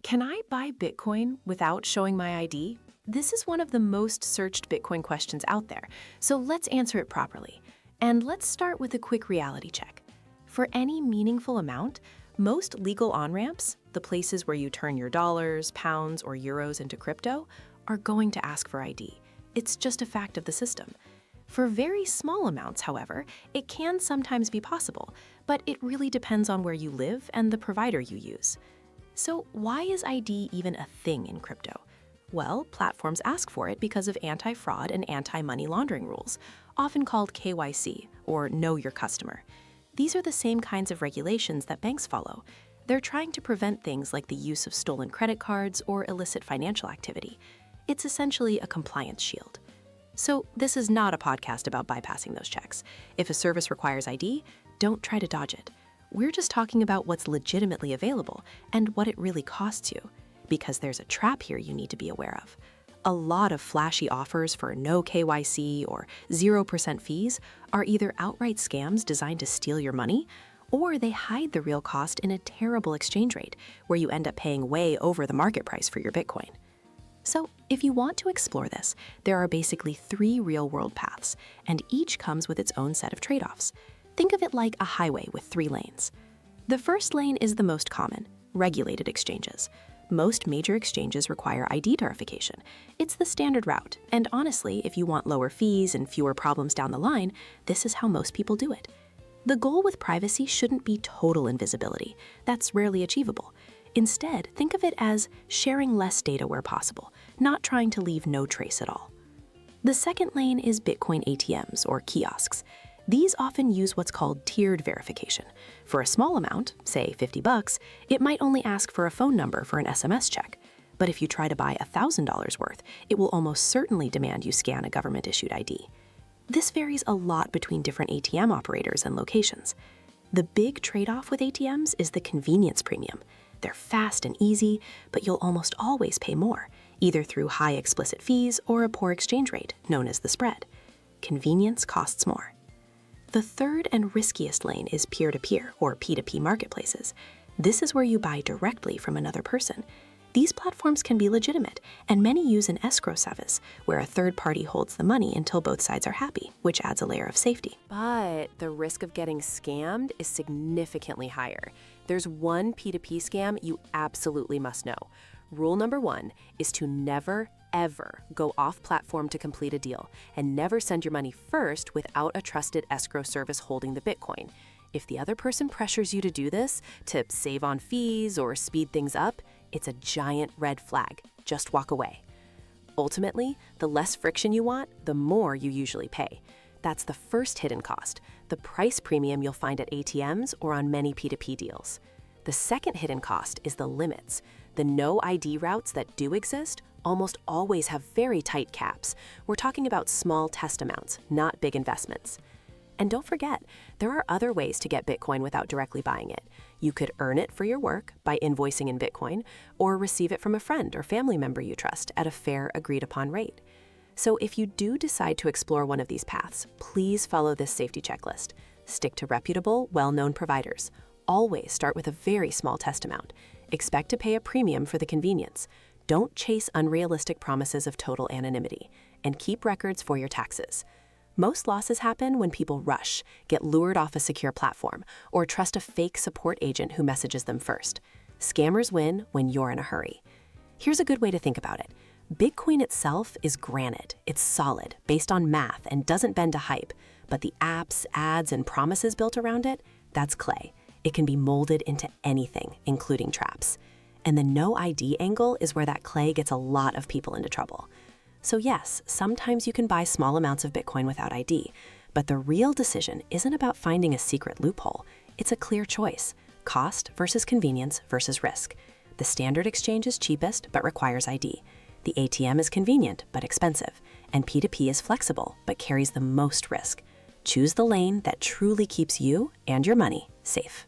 Can I buy Bitcoin without showing my ID? This is one of the most searched Bitcoin questions out there, so let's answer it properly. And let's start with a quick reality check. For any meaningful amount, most legal on-ramps, the places where you turn your dollars, pounds, or euros into crypto, are going to ask for ID. It's just a fact of the system. For very small amounts, however, it can sometimes be possible, but it really depends on where you live and the provider you use. So why is ID even a thing in crypto? Well, platforms ask for it because of anti-fraud and anti-money laundering rules, often called KYC, or Know Your Customer. These are the same kinds of regulations that banks follow. They're trying to prevent things like the use of stolen credit cards or illicit financial activity. It's essentially a compliance shield. So this is not a podcast about bypassing those checks. If a service requires ID, don't try to dodge it. We're just talking about what's legitimately available and what it really costs you, because there's a trap here you need to be aware of. A lot of flashy offers for no KYC or 0% fees are either outright scams designed to steal your money, or they hide the real cost in a terrible exchange rate where you end up paying way over the market price for your Bitcoin. So if you want to explore this, there are basically 3 real-world paths, and each comes with its own set of trade-offs. Think of it like a highway with 3 lanes. The first lane is the most common, regulated exchanges. Most major exchanges require ID verification. It's the standard route, and honestly, if you want lower fees and fewer problems down the line, this is how most people do it. The goal with privacy shouldn't be total invisibility. That's rarely achievable. Instead, think of it as sharing less data where possible, not trying to leave no trace at all. The second lane is Bitcoin ATMs, or kiosks. These often use what's called tiered verification. For a small amount, say $50, it might only ask for a phone number for an SMS check. But if you try to buy $1,000 worth, it will almost certainly demand you scan a government-issued ID. This varies a lot between different ATM operators and locations. The big trade-off with ATMs is the convenience premium. They're fast and easy, but you'll almost always pay more, either through high explicit fees or a poor exchange rate, known as the spread. Convenience costs more. The third and riskiest lane is peer-to-peer, or P2P marketplaces. This is where you buy directly from another person. These platforms can be legitimate, and many use an escrow service, where a third party holds the money until both sides are happy, which adds a layer of safety. But the risk of getting scammed is significantly higher. There's one P2P scam you absolutely must know. Rule number 1 is to never, ever go off-platform to complete a deal, and never send your money first without a trusted escrow service holding the Bitcoin. If the other person pressures you to do this, to save on fees or speed things up, it's a giant red flag. Just walk away. Ultimately, the less friction you want, the more you usually pay. That's the first hidden cost, the price premium you'll find at ATMs or on many P2P deals. The second hidden cost is the limits. The no ID routes that do exist almost always have very tight caps. We're talking about small test amounts, not big investments. And don't forget, there are other ways to get Bitcoin without directly buying it. You could earn it for your work by invoicing in Bitcoin, or receive it from a friend or family member you trust at a fair, agreed-upon rate. So if you do decide to explore one of these paths, please follow this safety checklist. Stick to reputable, well-known providers. Always start with a very small test amount. Expect to pay a premium for the convenience. Don't chase unrealistic promises of total anonymity. And keep records for your taxes. Most losses happen when people rush, get lured off a secure platform, or trust a fake support agent who messages them first. Scammers win when you're in a hurry. Here's a good way to think about it. Bitcoin itself is granite. It's solid, based on math, and doesn't bend to hype. But the apps, ads, and promises built around it, that's clay. It can be molded into anything, including traps. And the no ID angle is where that clay gets a lot of people into trouble. So yes, sometimes you can buy small amounts of Bitcoin without ID, but the real decision isn't about finding a secret loophole. It's a clear choice: cost versus convenience versus risk. The standard exchange is cheapest but requires ID. The ATM is convenient but expensive, and P2P is flexible but carries the most risk. Choose the lane that truly keeps you and your money safe.